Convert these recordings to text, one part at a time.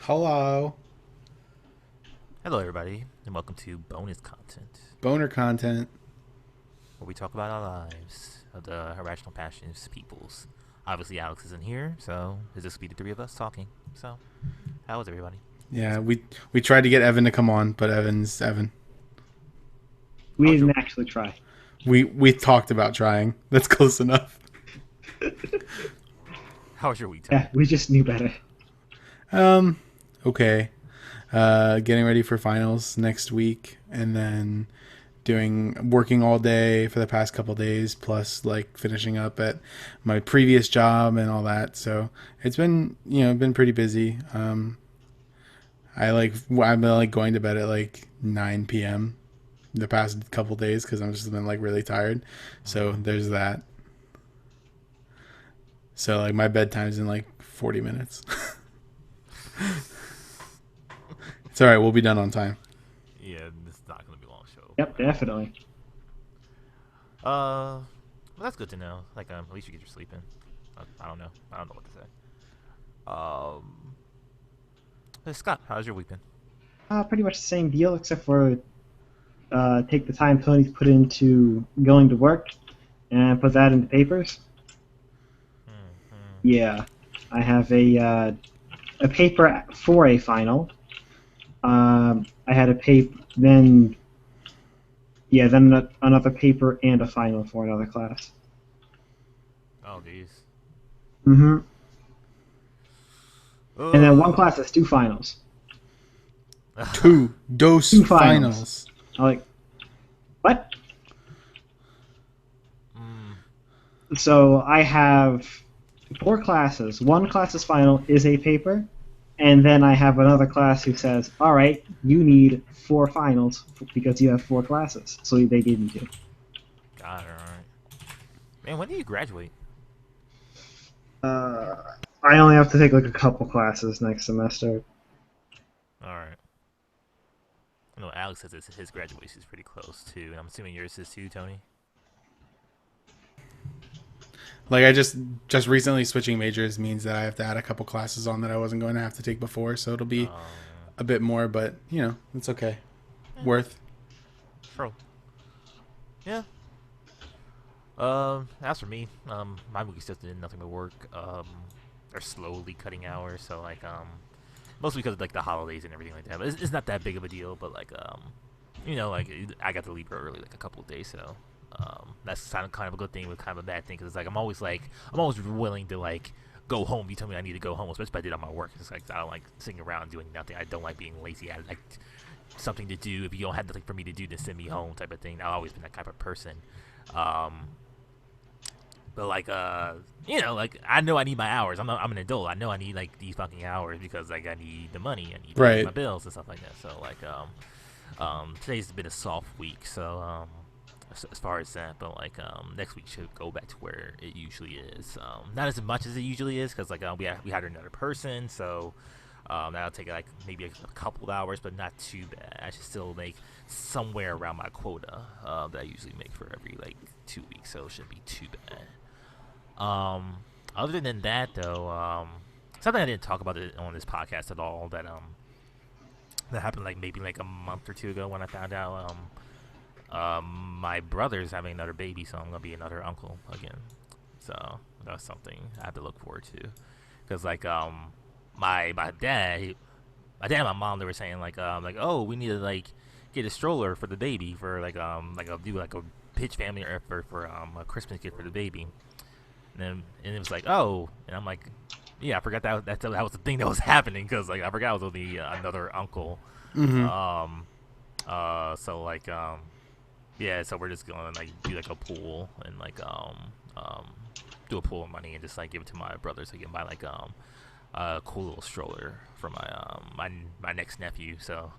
Hello. Hello, everybody, and welcome to bonus content, Boner content. where we talk about our lives of the irrational passions peoples. Obviously, Alex isn't here, so this will be the three of us talking. So, how is everybody? Yeah, we tried to get Evan to come on, but Evan's Evan. We How's your didn't actually try. We talked about trying. That's close enough. How was your week, Yeah, Tony? we just knew better. Um, okay. Getting ready for finals next week, and then working all day for the past couple days, plus like finishing up at my previous job and all that. So it's been been pretty busy. I've been like going to bed at like 9 p.m. the past couple days because I'm just been like really tired. So Mm-hmm. there's that. So like my bedtime's in like 40 minutes. It's all right. We'll be done on time. Yeah, this is not gonna be a long show, Yep, but definitely. well, that's good to know. Like, at least you get your sleep in. I don't know. I don't know what to say. Hey, Scott, how's your week been? Pretty much the same deal, except for take the time Tony's put into going to work and put that into papers. Hmm. Yeah, I have a paper for a final. I had a paper, then another paper and a final for another class. Oh, geez. Mm-hmm. And then one Oh. class has two finals. Two dose Two finals. finals. I'm like, what? mm, So I have four classes. One class's final is a paper, and then I have another class who says, "All right, you need four finals because you have four classes." So they gave me two. got it. All right. Man, when do you graduate? Uh, I only have to take like a couple classes next semester. All right. I know Alex says his graduation is pretty close too, and I'm assuming yours is too, Tony. Like I just recently switching majors means that I have to add a couple classes on that I wasn't going to have to take before, so it'll be a bit more, but it's okay. Yeah, Worth. true. Yeah. As for me, my week's just did nothing but work. They're slowly cutting hours, so like mostly because of like the holidays and everything like that. But it's not that big of a deal. But like like I got to leave early like a couple of days, so that's kind of a good thing, but kind of a bad thing because it's like I'm always willing to like go home. You tell me I need to go home, especially if I did on my work. It's like I don't like sitting around doing nothing. I don't like being lazy. I like something to do. If you don't have nothing for me to do, then send me home, type of thing. I've always been that type of person. Um, but like like I know I need my hours. I'm an adult. I know I need like these fucking hours because like I need the money. I need to pay my Right. bills and stuff like that. So like today's been a soft week. So as far as that, but like next week should go back to where it usually is. Not as much as it usually is because like we had another person. So that'll take like maybe a couple of hours, but not too bad. I should still make somewhere around my quota that I usually make for every like 2 weeks, so it shouldn't be too bad. Um, Other than that, though, something I didn't talk about it on this podcast at all that happened like maybe like a month or two ago when I found out my brother's having another baby, so I'm gonna be another uncle again. So that's something I have to look forward to, because like my dad, my dad and my mom, they were saying like oh, we need to like get a stroller for the baby for like a do like a pitch family effort for a Christmas gift for the baby. And it was like, oh, and I'm like, yeah, I forgot that was the thing that was happening because like I forgot I was gonna be another uncle. Mm-hmm. Um, so like yeah, so we're just gonna like do like a pool and like do a pool of money and just like give it to my brother so he can buy like a cool little stroller for my next nephew. So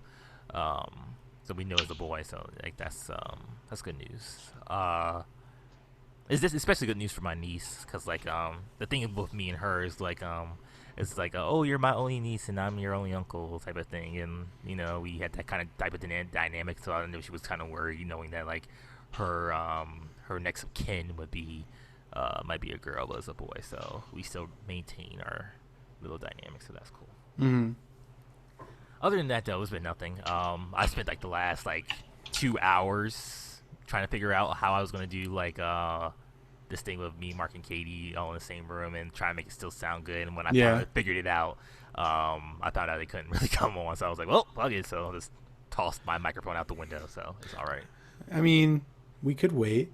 we know it's a boy, so like that's good news. Is this especially good news for my niece? Because like the thing with me and her is like it's like oh, you're my only niece and I'm your only uncle type of thing, and we had that kind of type of dynamic. So I don't know if she was kind of worried, knowing that like her next of kin would be might be a girl, but it's a boy. So we still maintain our little dynamic, so that's cool. Mm-hmm. Other than that, though, it's been nothing. I spent like the last like 2 hours trying to figure out how I was gonna do like this thing with me, Mark, and Katie all in the same room and try to make it still sound good. And when I Yeah. finally figured it out, I found out they couldn't really come on. So I was like, well, fuck it. So I just tossed my microphone out the window. So it's all right. I mean, we could wait.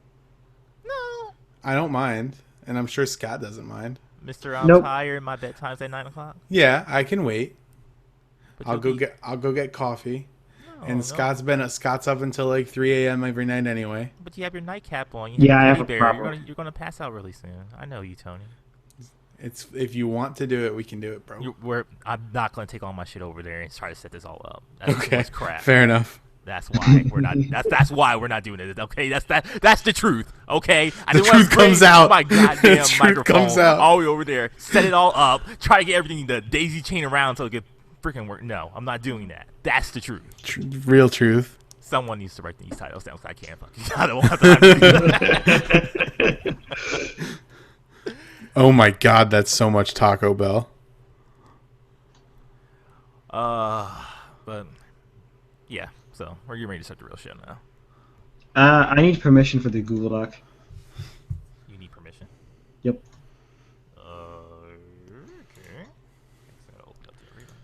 No, I don't mind, and I'm sure Scott doesn't mind. Mister, I'm Nope. tired. My bedtime's at 9 o'clock. Yeah, I can wait. But I'll you'll go be... get I'll go get coffee. No, And no. Scott's up until like 3 a.m. every night anyway. But you have your nightcap on. You have Yeah, I your have teddy a bear. problem. You're gonna pass out really soon. I know you, Tony. It's if you want to do it, we can do it, bro. I'm not gonna take all my shit over there and try to set this all up. That's too Okay, much crap. fair enough. That's why we're not. That's why we're not doing it. Okay, that's the truth. Okay, I The didn't wanna truth comes bring out. My goddamn The truth microphone comes out. all the way over there. Set it all up. Try to get everything the daisy chain around so it could freaking work. No, I'm not doing that. That's the truth. Real truth. Someone needs to write these titles down. 'Cause I can't fucking. I don't have time to do that. Oh my god, that's so much Taco Bell. But yeah. So we're getting ready to start the real show now. I need permission for the Google Doc. You need permission. Yep. Okay. So I'll open up the reader.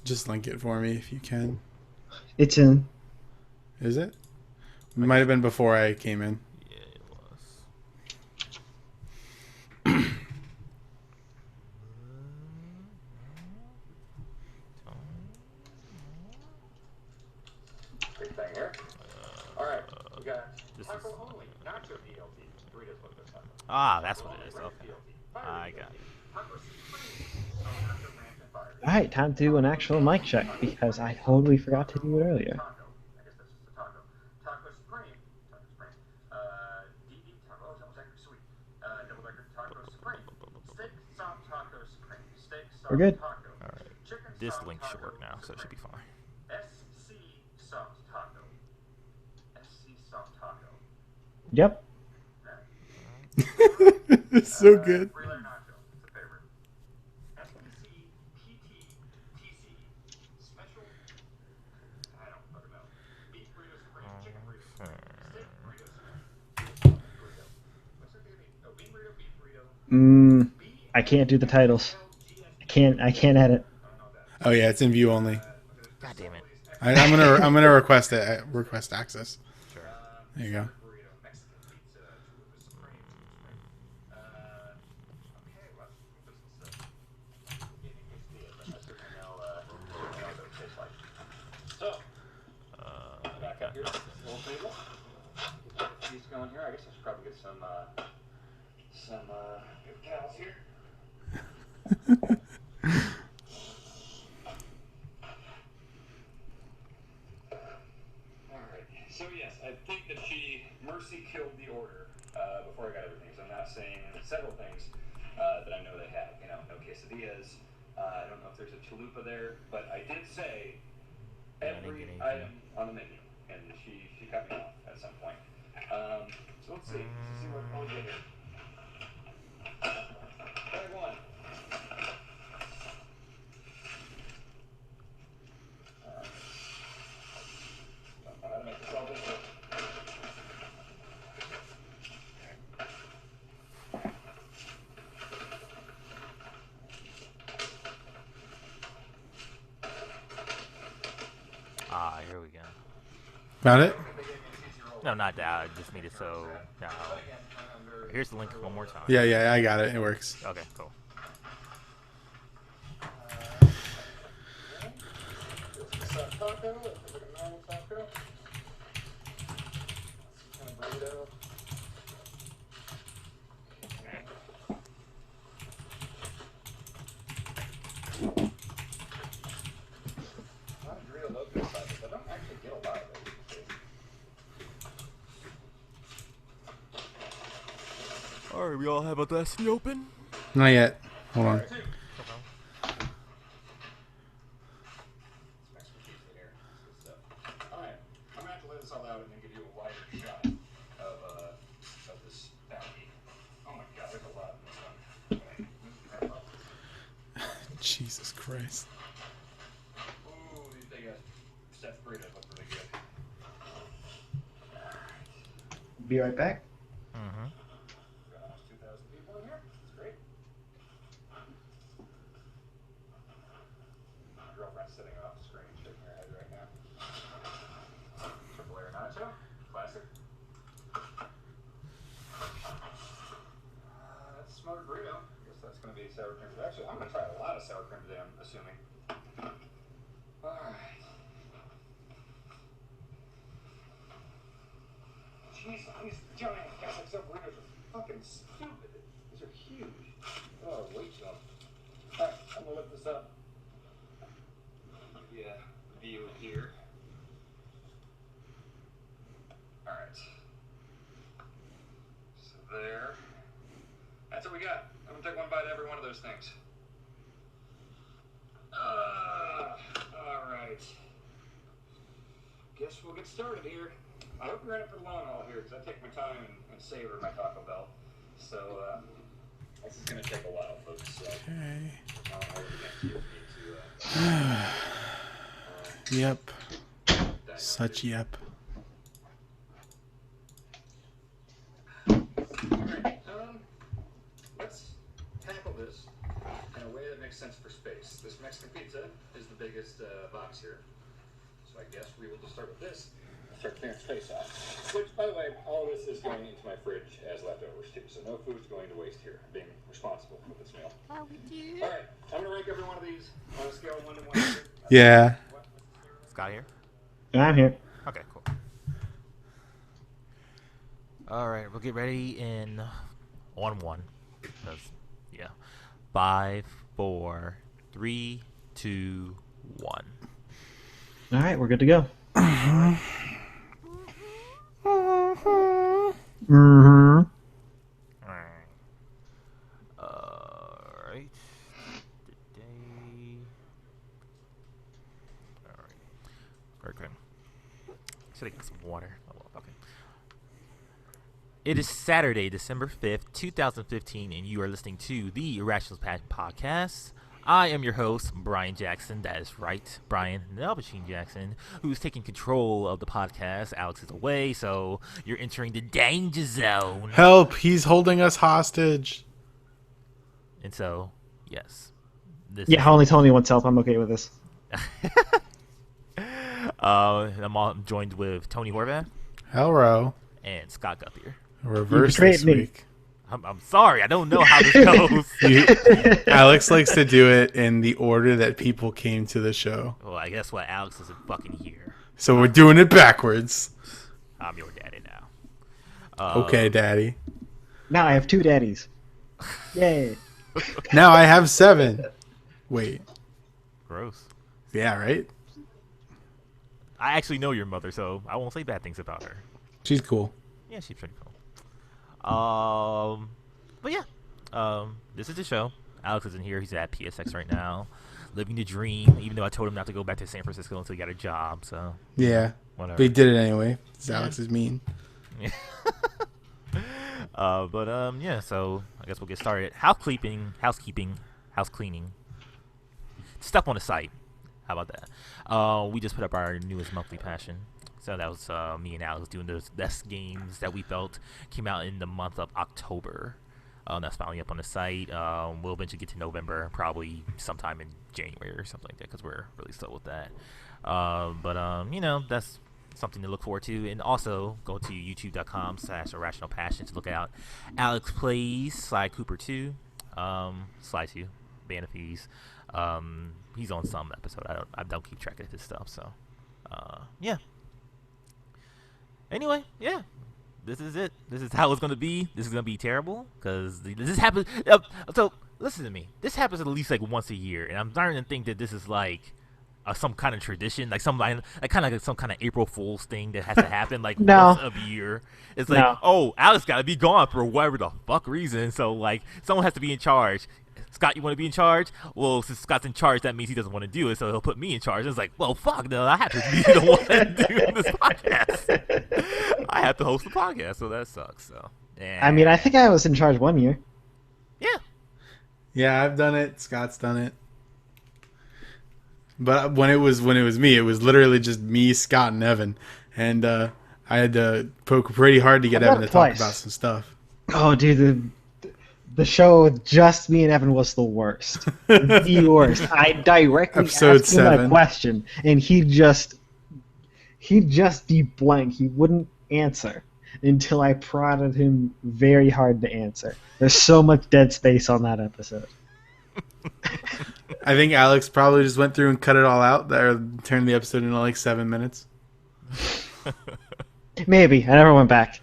Just link it for me if you can. It's in. Is it? It might have been before I came in. Yeah, it was. Big thing here. All right, we got This taco is- only, nacho BLT. Doritos with the taco. Ah, that's what it is. Okay. I got it. Taco Supreme. So nacho ranch and fire. All right, time to do an actual mic check because I totally forgot to do it earlier. Taco. I guess that's just a taco. Taco Supreme. Taco Supreme. DD taco. Oh, that was actually sweet. Double decker taco Supreme. Steak soft taco Supreme. Steak soft We're good. taco. All right. Chicken This soft link should taco work now, so it should be Supreme. fine. SC soft taco. SC soft taco. Yep. It's so good. Three layer nacho. It's a favorite. SPC PT TC special. I don't fucking know. Beef burrito supreme. Chicken burrito. Steak burrito supreme. Burrito. What's it gonna be? Oh, beef burrito. Beef burrito. I can't do the titles. I can't edit. Oh yeah, it's in view only. God damn it. I'm gonna request it. Request access. Sure. There you go. Burrito. Mexican pizza. Chalupa supreme. Okay, let's put some stuff. Getting quesadillas. I certainly know what those taste like. So, back up here. Little table. Get these going here. I guess I should probably get some paper towels here. Alright, so yes, I think that she mercy killed the order before I got everything. So I'm not saying several things that I know they have. You know, no quesadillas. I don't know if there's a chalupa there, but I did say every item on the menu, and she cut me off at some point. So let's see. Let's see what I'll get here. Bag one. Don't know how to make this all different. Ah, here we go. Found it? No, not that. I just made it so. Now, here's the link one more time. Yeah, I got it. It works. Okay, cool. Soft taco, it looks like a normal taco. Kind of burrito. A lot of Dorito Locos tacos. I don't actually get a lot of those these days. Alright, we all have a destiny open? Not yet. Hold on. Some extra cheese in here. That's good stuff. Alright, I'm gonna have to let this all out and then give you a wider shot of this bounty. Oh my god, there's a lot in this one. Okay, move the crap up. Christ. Ooh, these big stuffed burritos look really good. Be right back. Mm-hmm. Got almost 2,000 people in here. That's great. My girlfriend's sitting off the screen, shaking her head right now. Triple layer nacho, classic. That's smothered burrito. I guess that's going to be sour cream. Actually, I'm going to try a lot of sour cream today, I'm assuming. Alright. Jeez, these giant XXL burritos are fucking stupid. These are huge. Oh, wait till. Alright, I'm gonna lift this up. Give you a view here. Alright. So there. That's what we got. I'm gonna take one bite of every one of those things. Alright. Guess we'll get started here. I hope you're in it for the long haul here, because I take my time and savor my Taco Bell. So, this is going to take a while, folks. So, Okay. I'll hold it against you Yep. Such yep. Alright, let's tackle this in a way that makes sense for space. This Mexican pizza is the biggest box here. So I guess we will just start with this. Start clearing space off. Which, by the way, all of this is going into my fridge as leftovers too. So no food's going to waste here. I'm being responsible for this meal. Alright, I'm going to rank every one of these on a scale of 1 to 100. Yeah. Scott here? I'm here. Okay, cool. Alright, we'll get ready in on 1. Because, yeah. 5, 4, 3, 2, 1. All right, we're good to go. Mm-hmm. Alright. Today. Alright. Very good. Should I get some water? Oh, well, okay. It is Saturday, December 5th, 2015, and you are listening to the IrrationalPod podcast. I am your host, Brian Jackson. That is right, Brian Nelbachine Jackson, who's taking control of the podcast. Alex is away, so you're entering the danger zone. Help! He's holding us hostage. And so, yes. Yeah, only Tony wants help. I'm okay with this. I'm joined with Tony Horvath Hello. and Scott Guthier. Reverse betrayed this me. week. I'm sorry, I don't know how this goes. Alex likes to do it in the order that people came to the show. Well, I guess what? Alex isn't fucking here. So we're doing it backwards. I'm your daddy now. Okay, Daddy. Now I have 2 daddies. Yay. Now I have 7. Wait. Gross. Yeah, right? I actually know your mother, so I won't say bad things about her. She's cool. Yeah, she's pretty cool. But yeah, this is the show. Alex isn't here. He's at PSX right now, living the dream. Even though I told him not to go back to San Francisco until he got a job. So Yeah. whatever. But he did it anyway. Alex is mean. Yeah. So I guess we'll get started. Housekeeping. Stuff on the site. How about that? We just put up our newest monthly passion. So that was me and Alex doing the best games that we felt came out in the month of October. That's finally up on the site. We'll eventually get to November, probably sometime in January or something like that, because we're really slow with that. That's something to look forward to. And also, go to youtube.com/irrationalpassion to look out Alex Plays Sly Cooper 2, Sly 2, Band of Thieves. He's on some episode. I don't keep track of his stuff, so yeah. Anyway, yeah, this is it. This is how it's gonna be. This is gonna be terrible because this happens. So listen to me. This happens at least like once a year, and I'm starting to think that this is like some kind of tradition, like some kind of some kind of April Fool's thing that has to happen like No. once a year. It's like, oh, Alex gotta be gone for whatever the fuck reason. So like, someone has to be in charge. Scott, you want to be in charge? Well, since Scott's in charge, that means he doesn't want to do it, so he'll put me in charge. It's like, well, fuck, no, I have to be the one doing this podcast. I have to host the podcast, so that sucks. So, I mean, I think I was in charge one year. yeah, Yeah, I've done it. Scott's done it. But when it was me, it was literally just me, Scott, and Evan, and I had to poke pretty hard to get I got Evan it to talk twice. about some stuff. Oh, dude, the show with just me and Evan was the worst. The worst. I directly Episode asked him a 7. question, and he'd just be blank. He wouldn't answer until I prodded him very hard to answer. There's so much dead space on that episode. I think Alex probably just went through and cut it all out, or turned the episode into like 7 minutes. Maybe. I never went back.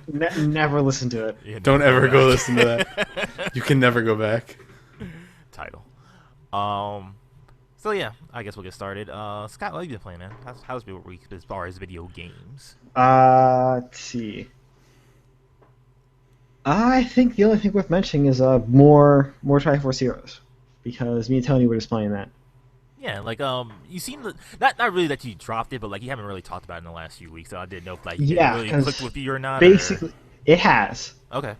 Never listened to it. Yeah, Don't no, ever no. go listen to that. You can never go back. Title. So yeah, I guess we'll get started. Scott, what have you been playing, man? How's your week as far as video games? Let's see. I think the only thing worth mentioning is more Triforce Heroes, because me and Tony were just playing that. Yeah, like you seem to, not really that you dropped it, but like you haven't really talked about it in the last few weeks. So I didn't know if like Yeah, it really 'cause clicked with you or not. Basically, it has. Okay.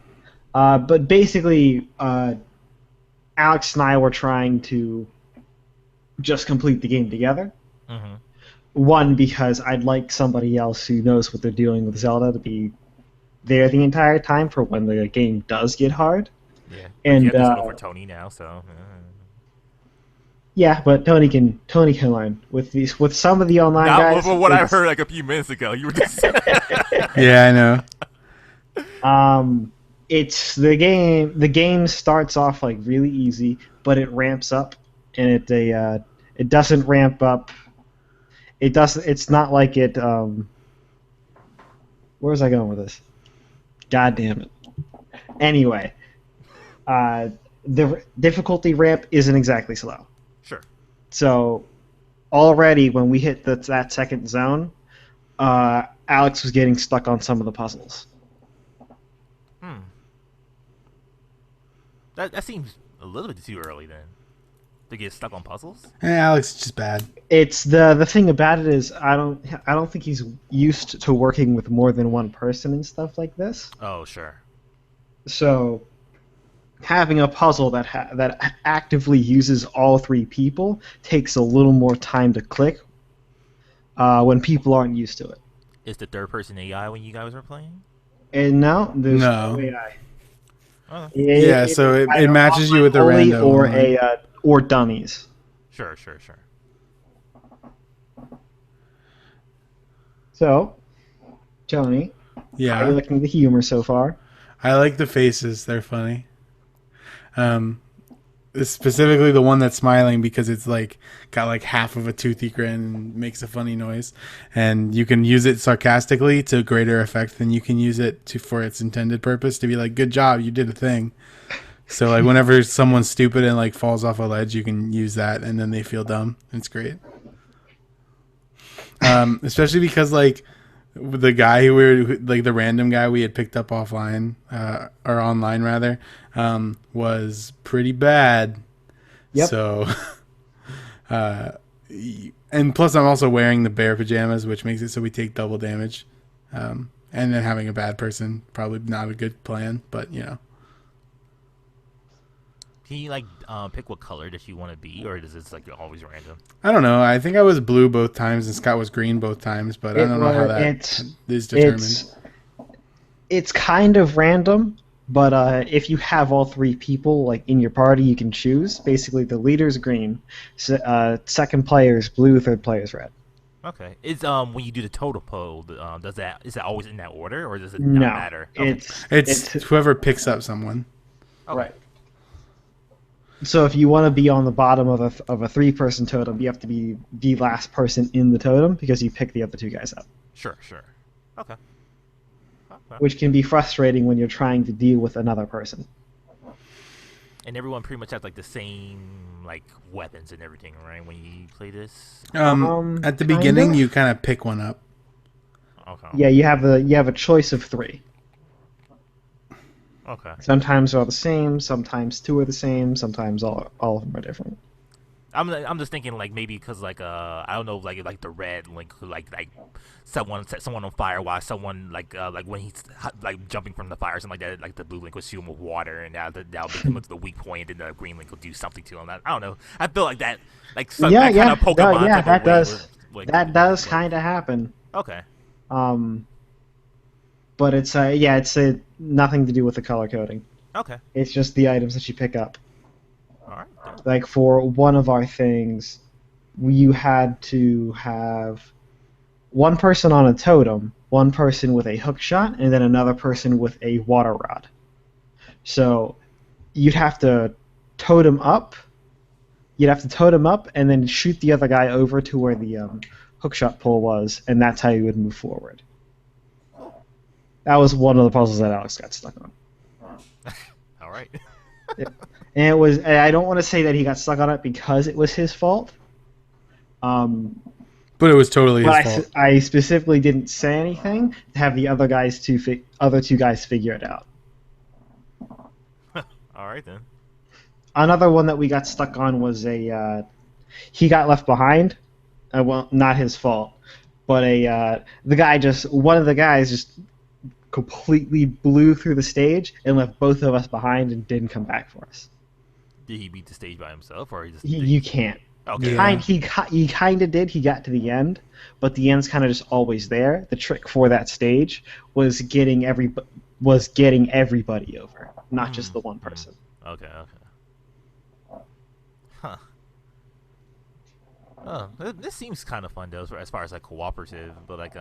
But basically, Alex and I were trying to just complete the game together. Mm-hmm. One, because I'd like somebody else who knows what they're doing with Zelda to be there the entire time for when the game does get hard. Yeah. And you have this one for Tony now, so. yeah, but Tony can learn with some of the online Not guys. with what I heard like a few minutes ago. You were just. Yeah, I know. It's the game. The game starts off like really easy, but it ramps up, and it doesn't ramp up. It doesn't. It's not like it. Where was I going with this? God damn it. Anyway, the difficulty ramp isn't exactly slow. Sure. So already when we hit that second zone, Alex was getting stuck on some of the puzzles. That seems a little bit too early then to get stuck on puzzles. Alex is just bad. It's the thing about it is I don't think he's used to working with more than one person and stuff like this. Oh, sure. So having a puzzle that actively uses all three people takes a little more time to click when people aren't used to it. Is the third person AI when you guys were playing? And no, there's No. no AI. Oh, Yeah, so it either matches you with a online random or online. or dummies. sure. So, Tony, how are you Yeah, liking the humor so far? I like the faces. They're funny. Specifically the one that's smiling because it's like got like half of a toothy grin and makes a funny noise, and you can use it sarcastically to greater effect than you can use it for its intended purpose, to be like, good job, you did a thing. So like whenever someone's stupid and like falls off a ledge, you can use that and then they feel dumb. It's great. Especially because like the guy the random guy we had picked up offline, or online rather, was pretty bad. Yep. So, and plus I'm also wearing the bear pajamas, which makes it so we take double damage. And then having a bad person, probably not a good plan, but you know. Can you like pick what color that you want to be, or is it like always random? I don't know. I think I was blue both times and Scott was green both times, but I don't know how that is determined. It's kind of random, but if you have all three people like in your party, you can choose. Basically, the leader's green, second player's blue, third player's red. Okay. Is when you do the total poll, is that always in that order, or does it No, not matter? Okay. It's whoever picks up someone. Okay. Right. So if you want to be on the bottom of a three-person totem, you have to be the last person in the totem because you pick the other two guys up. Sure. Okay. Which can be frustrating when you're trying to deal with another person. And everyone pretty much has like the same like weapons and everything, right? When you play this. At the beginning, you kind of pick one up. Okay. Yeah, you have a choice of three. Okay. Sometimes they're all the same. Sometimes two are the same. Sometimes all of them are different. I'm just thinking like maybe because like I don't know like the red link could like someone set someone on fire while someone like when he's like jumping from the fire or something like that, like the blue link would shoot him with water and that'll make him to the weak point and then the green link will do something to him. I don't know. I feel like that like that kind of Pokemon type that of does way that does kind of happen. Okay. But it's nothing to do with the color coding. Okay. It's just the items that you pick up. All right. Like for one of our things, you had to have one person on a totem, one person with a hook shot, and then another person with a water rod. So you'd have to totem up. You'd have to totem up and then shoot the other guy over to where the hookshot pole was, and that's how you would move forward. That was one of the puzzles that Alex got stuck on. All right. And it was. I don't want to say that he got stuck on it because it was his fault. But it was totally his fault. I specifically didn't say anything to have the other two guys figure it out. All right then. Another one that we got stuck on was he got left behind. Well, not his fault, but one of the guys just completely blew through the stage and left both of us behind and didn't come back for us. Did he beat the stage by himself, or he just? You can't. Okay. Yeah. He kind of did. He got to the end, but the end's kind of just always there. The trick for that stage was getting everybody over, not just the one person. Okay. Huh. Oh, this seems kind of fun though, as far as like cooperative. But like,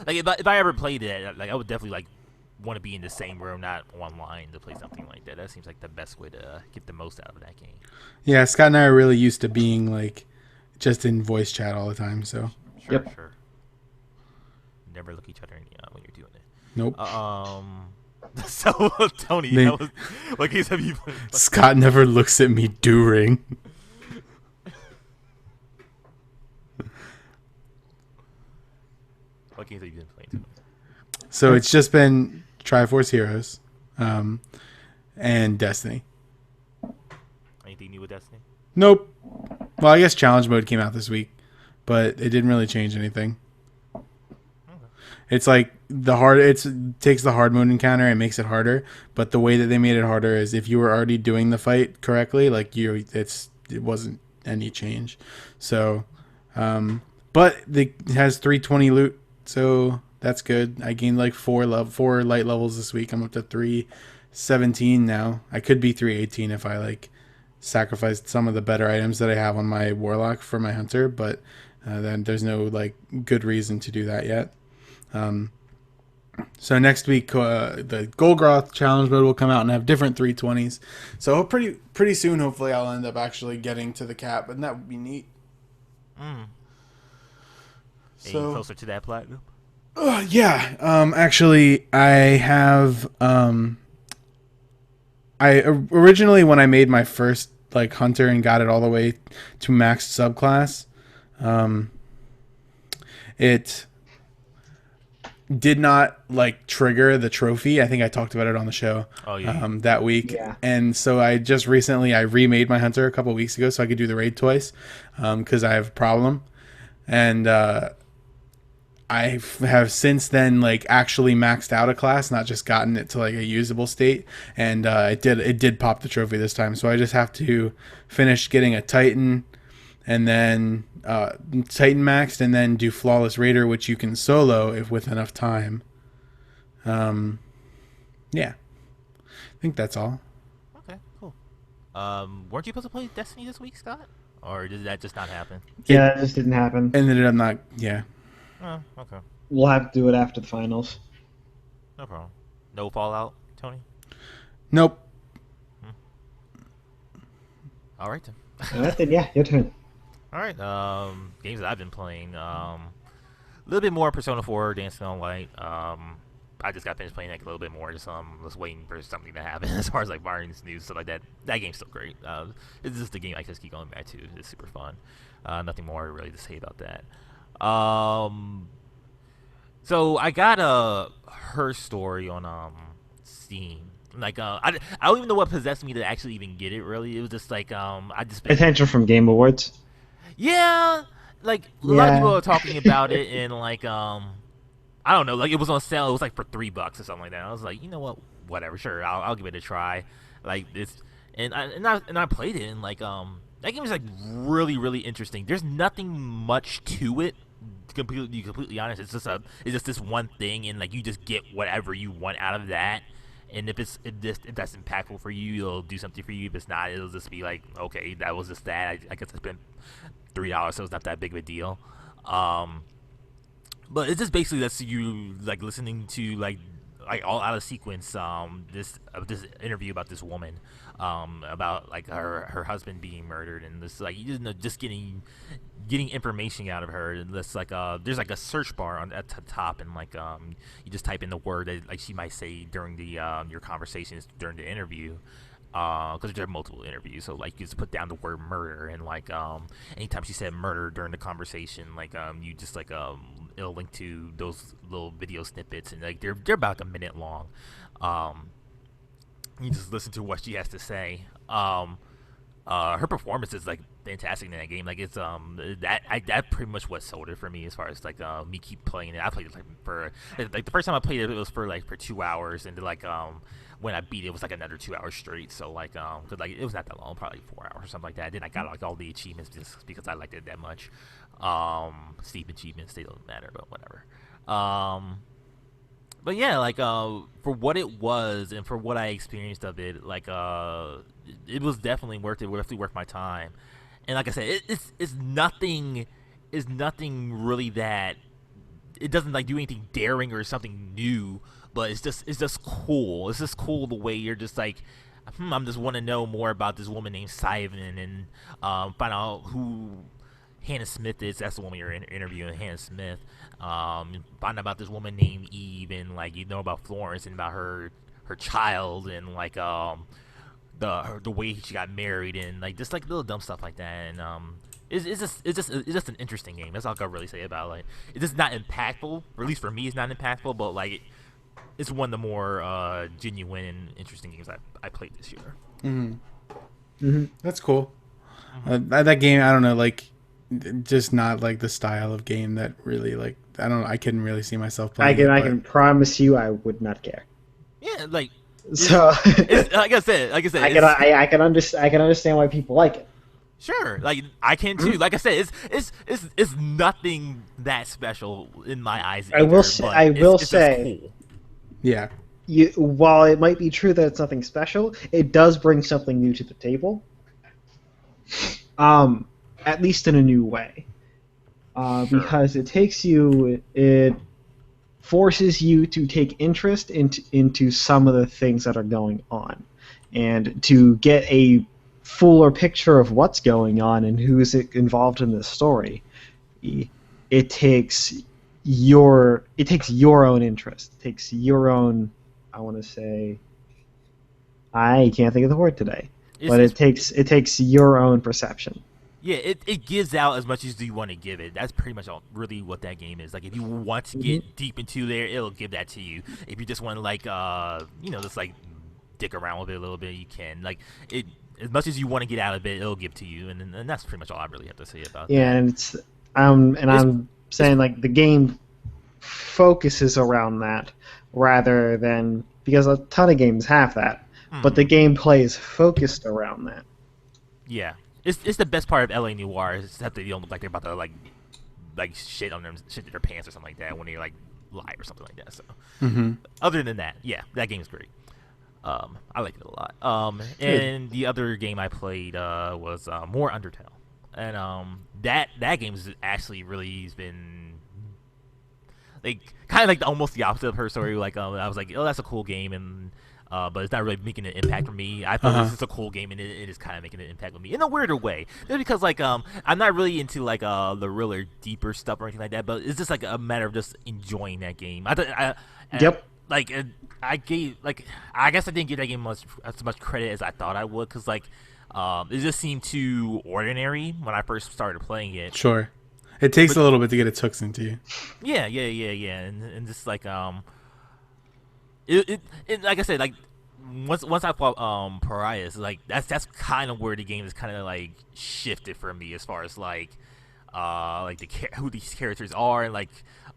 if I ever played it, like I would definitely like want to be in the same room, not online, to play something like that. That seems like the best way to get the most out of that game. Yeah, Scott and I are really used to being like just in voice chat all the time. So Sure. Never look each other in the eye when you're doing it. Nope. So Tony, that was, what games have you played? Scott never looks at me during. What games have you been playing, Tony? So it's just been Triforce Heroes, and Destiny. Anything new with Destiny? Nope. Well, I guess Challenge Mode came out this week, but it didn't really change anything. Okay. It's like it takes the hard mode encounter and makes it harder, but the way that they made it harder is if you were already doing the fight correctly, like it wasn't any change. So, but it has 320 loot, so that's good. I gained like 4 light levels this week. I'm up to 317 now. I could be 318 if I like sacrificed some of the better items that I have on my Warlock for my Hunter, but then there's no like good reason to do that yet. So next week, the Golgroth challenge mode will come out and have different 320s. So pretty soon, hopefully, I'll end up actually getting to the cap, and that would be neat. So, any closer to that platinum? Yeah. Actually, I have. I originally, when I made my first like Hunter and got it all the way to maxed subclass, it did not like trigger the trophy. I think I talked about it on the show that week. Yeah. And so I just recently I remade my Hunter a couple weeks ago so I could do the raid twice because I have a problem. And I have since then like actually maxed out a class, not just gotten it to like a usable state. And it did pop the trophy this time. So I just have to finish getting a Titan and then Titan maxed, and then do Flawless Raider, which you can solo if with enough time. Yeah, I think that's all. Okay, cool. Weren't you supposed to play Destiny this week, Scott? Or did that just not happen? Yeah, it just didn't happen. Ended up not. Yeah. Oh, okay. We'll have to do it after the finals. No problem. No Fallout, Tony? Nope. All right, then. All right, then, yeah, your turn. All right. Games that I've been playing. A little bit more Persona 4 Dancing on Light. I just got finished playing that a little bit more. Just waiting for something to happen as far as like Barnes news, stuff like that. That game's still great. It's just a game I just keep going back to. It's super fun. Nothing more really to say about that. So I got Her Story on Steam. Like I don't even know what possessed me to actually even get it. Really, it was just like I just been Attention from Game Awards. yeah. Like a lot of people Yeah. are talking about it, and like I don't know, like it was on sale. It was like for $3 or something like that. I was like, you know what, whatever, sure, I'll give it a try. Like it's and I played it, and like that game is like really interesting. There's nothing much to it. To be completely honest, it's just this one thing, and like you just get whatever you want out of that. And if that's impactful for you, it'll do something for you. If it's not, it'll just be like, okay, that was just that. I guess I spent $3, so it's not that big of a deal. Um, but it's just basically that's you like listening to like all out of sequence this interview about this woman about like her husband being murdered, and this like you know just getting information out of her. And this like there's like a search bar at the top, and like you just type in the word that like she might say during the your conversations during the interview, because there are multiple interviews. So like you just put down the word murder, and like anytime she said murder during the conversation, like you just like it'll link to those little video snippets, and like they're about like a minute long. You just listen to what she has to say. Her performance is like fantastic in that game. Like it's that pretty much what sold it for me as far as like me keep playing it. I played it like for like the first time I played it, it was for 2 hours, and like when I beat it, it was like another 2 hours straight. So like cause like it was not that long, probably 4 hours or something like that. Then I got like all the achievements just because I liked it that much. Steep achievements, they don't matter, but whatever. But yeah, like for what it was and for what I experienced of it, like it was definitely worth it. Definitely worth my time. And like I said, it's nothing really that it doesn't like do anything daring or something new, but it's just cool. It's just cool the way you're just like, I'm just want to know more about this woman named Simon, and find out who Hannah Smith is. That's the woman you're interviewing, Hannah Smith. Find out about this woman named Eve, and like you know about Florence and about her child, and like the way she got married, and like just like little dumb stuff like that. And it's just an interesting game. That's all I can really say about it. Like it's just not impactful, or at least for me, it's not impactful. But like it's one of the more genuine and interesting games I played this year. That's cool. That game, I don't know, like just not like the style of game that really like I couldn't really see myself playing. I can promise you, I would not care. Yeah, like So it's, like I said, I can understand why people like it. Sure, like I can too. Like I said, it's nothing that special in my eyes. I will say, cool. Yeah. While it might be true that it's nothing special, it does bring something new to the table. At least in a new way, Sure. because it forces you to take interest into some of the things that are going on, and to get a fuller picture of what's going on and who's involved in this story. It takes your own interest. It takes your own. I want to say. I can't think of the word today, but it takes your own perception. Yeah, it gives out as much as you want to give it. That's pretty much really what that game is. Like, if you want to get deep into there, it'll give that to you. If you just want to, like, just, like, dick around with it a little bit, you can. Like, it as much as you want to get out of it, it'll give to you. And that's pretty much all I really have to say about that. Yeah, and I'm saying, like, the game focuses around that rather than... Because a ton of games have that, but the gameplay is focused around that. Yeah. It's the best part of LA Noire is that they don't look like they're about to like shit on them, shit in their pants or something like that when they like lie or something like that. So other than that, yeah, that game's great. I like it a lot. And the other game I played was more Undertale, and that game is actually really been like kind of like almost the opposite of her story. Like I was like, oh, that's a cool game, and but it's not really making an impact for me. I thought this is a cool game, and it is kind of making an impact with me in a weirder way. Just because like I'm not really into like the realer deeper stuff or anything like that. But it's just like a matter of just enjoying that game. Yep. Like I guess I didn't give that game as much credit as I thought I would, because like it just seemed too ordinary when I first started playing it. Sure. It takes a little bit to get its hooks into you. Yeah, and just like it like I said, like once I fought Pariahs, like that's kind of where the game is kind of like shifted for me as far as like who these characters are, and like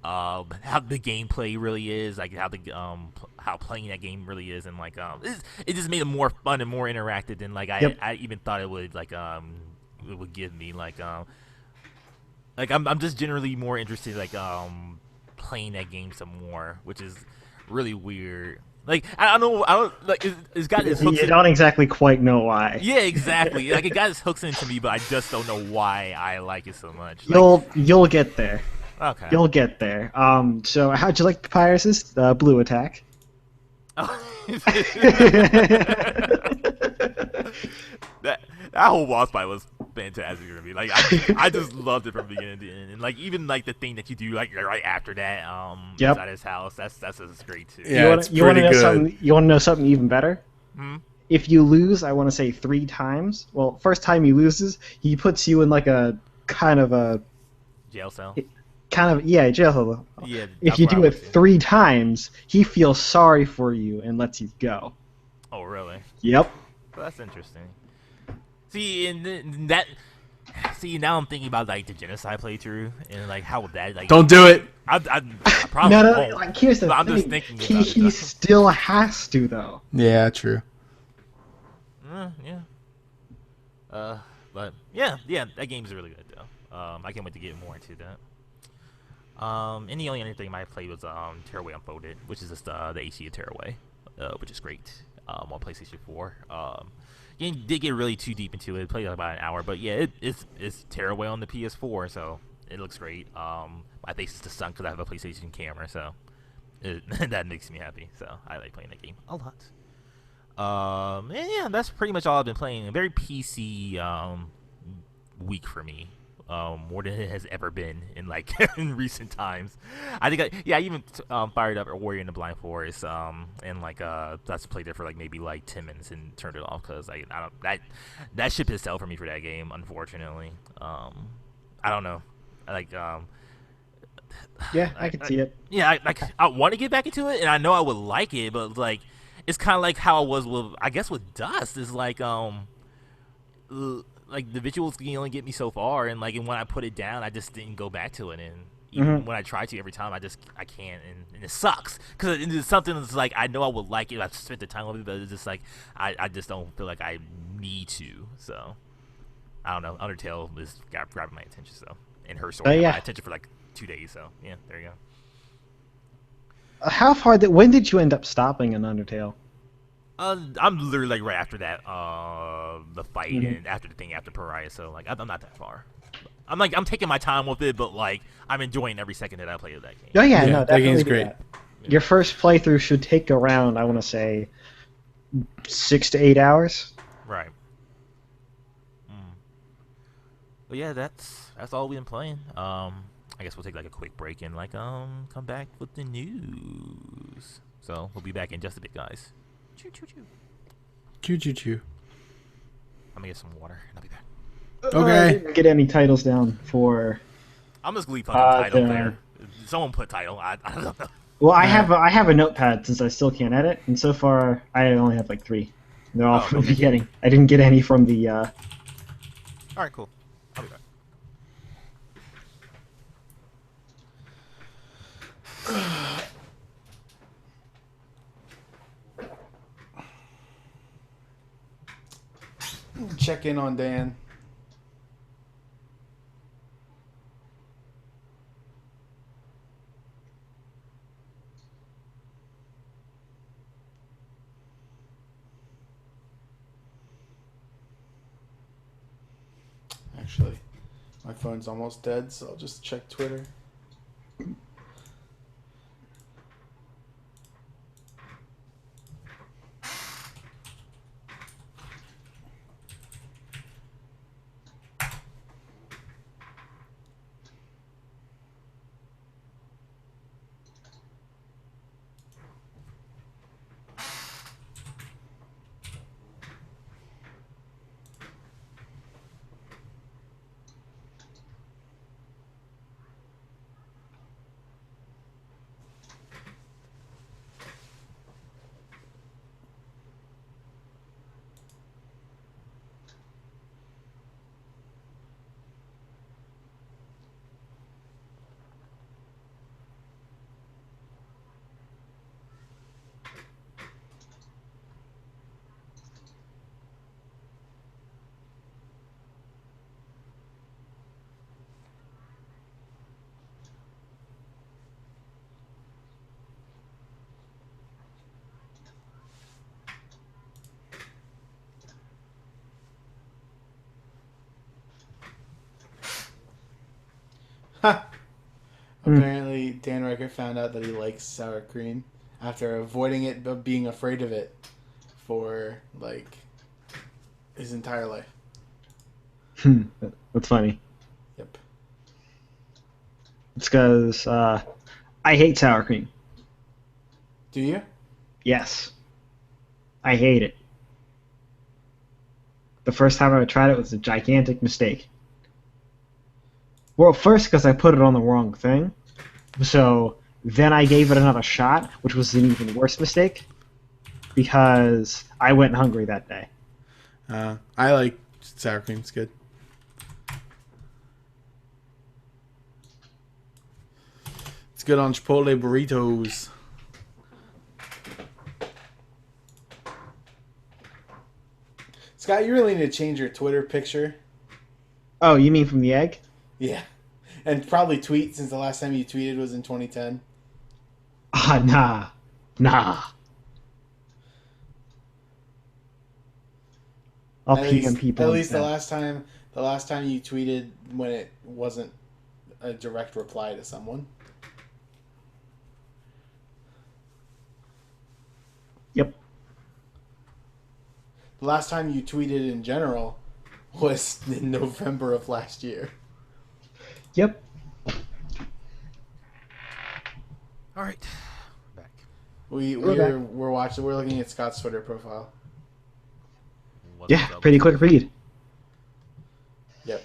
how the gameplay really is, like how playing that game really is, and like it just made it more fun and more interactive than like I even thought it would it would give me like I'm just generally more interested playing that game some more, which is really weird. Like I don't like it's got its hooks. You don't exactly quite know why. Yeah, exactly. Like it got its hooks into me, but I just don't know why I like it so much. You'll get there. Okay. You'll get there. So how'd you like Papyrus's blue attack? that whole boss fight was fantastic for me. Like I just loved it from beginning to end, and like even like the thing that you do like right after that inside his house, that's just great too. Yeah, you want to know something? You want to know something even better? If you lose, I want to say 3 times. Well, first time he loses, he puts you in like a kind of a jail cell. Jail cell. Yeah. If you do it 3 times, he feels sorry for you and lets you go. Oh, really? Yep. Well, that's interesting. See, and that. See, now I'm thinking about like the genocide playthrough and like how would that like. Don't do it. I probably won't. Like here's the thing. I'm just thinking about he still has to though. Yeah, true. Yeah. But yeah, that game's really good though. I can't wait to get more into that. And the only other thing I played was Tearaway Unfolded, which is just the HD of Tearaway, which is great on PlayStation 4. Game did get really too deep into it. Played about an hour, but yeah, it's Tearaway on the PS4, so it looks great. My face is the sun because I have a PlayStation camera, so that makes me happy. So I like playing that game a lot. And yeah, that's pretty much all I've been playing. A very PC week for me. More than it has ever been in like in recent times. I think I even fired up Warrior in the Blind Forest and like that's played it for like maybe like 10 minutes and turned it off because I don't that ship has sailed for me for that game, unfortunately. I don't know, like yeah, I can see it. Yeah, I want to get back into it and I know I would like it, but like it's kind of like how I was with I guess with Dust is like the visuals can only get me so far, and like, and when I put it down, I just didn't go back to it, and even when I try to every time, I can't, and it sucks because it's something that's like I know I would like it, I've spent the time with it, but it's just like I just don't feel like I need to. So I don't know. Undertale is grabbing my attention, so and her story got my attention for like 2 days. So yeah, there you go. When did you end up stopping in Undertale? I'm literally like right after that, the fight and after the thing after Pariah, so like I'm not that far. I'm taking my time with it, but like I'm enjoying every second that I play of that game. Oh yeah, no, that game's great. Your first playthrough should take around, I want to say, 6 to 8 hours. Right. But yeah, that's all we've been playing. I guess we'll take like a quick break and like come back with the news. So we'll be back in just a bit, guys. Choo choo choo. Choo choo choo. I'm gonna get some water and I'll be back. Okay. I didn't get any titles down for. I'm just gonna leave fucking title there. Someone put title. I don't know. Well, I have a notepad since I still can't edit, and so far I only have like 3. They're all from the beginning. I didn't get any from the. All right, cool. I'll be back. Check in on Dan. Actually, my phone's almost dead, so I'll just check Twitter. Apparently, Dan Reichert found out that he likes sour cream after avoiding it but being afraid of it for, like, his entire life. That's funny. Yep. It's because I hate sour cream. Do you? Yes. I hate it. The first time I tried it was a gigantic mistake. Well, first because I put it on the wrong thing. So then I gave it another shot, which was an even worse mistake because I went hungry that day. I like sour cream. It's good. It's good on Chipotle burritos. Scott, you really need to change your Twitter picture. Oh, you mean from the egg? Yeah. And probably tweet, since the last time you tweeted was in 2010. Ah, nah. I'll PM people. At least instead. the last time you tweeted when it wasn't a direct reply to someone. Yep. The last time you tweeted in general was in November of last year. Yep. All right, back. We're We're looking at Scott's Twitter profile. What's Yeah, up? pretty quick read. Yep.